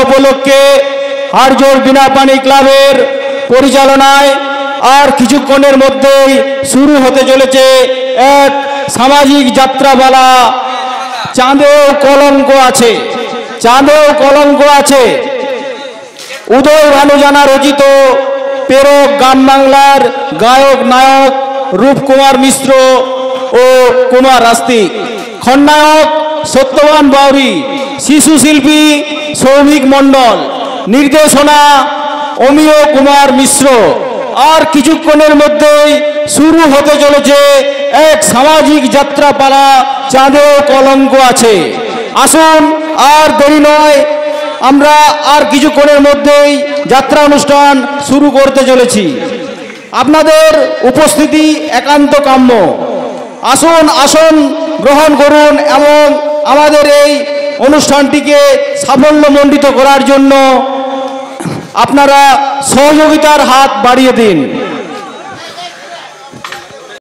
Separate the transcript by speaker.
Speaker 1: উপলক্ষে হাড়জোড় বিনাপানি ক্লাবের পরিচালনায় আর কিছুক্ষণের মধ্যেই শুরু হতে চলেছে এক সামাজিক যাত্রাপালা। চাঁদেও কলঙ্ক আছে, চাঁদেও কলঙ্ক আছে। উদয় ভানু জানা রচিত প্রেরক গ্রাম বাংলার গায়ক নায়ক রূপকুমার মিশ্র ও কুমার আস্তিক, খলনায়ক সত্যবান বাউরি, শিশু শিল্পী সৌভিক মণ্ডল, নির্দেশনা অমিয় কুমার মিশ্র। আর কিছুক্ষণের মধ্যেই শুরু হতে চলেছে এক সামাজিক যাত্রাপালা, চাঁদেও কলঙ্ক আছে। আসুন, আর দেরি নয়, আমরা আর কিছুক্ষণের মধ্যেই যাত্রা অনুষ্ঠান শুরু করতে চলেছি। আপনাদের উপস্থিতি একান্ত কাম্য। আসুন, আসন গ্রহণ করুন এবং আমাদের এই অনুষ্ঠানটিকে সাফল্যমণ্ডিত করার জন্য আপনারা সহযোগিতার হাত বাড়িয়ে দিন।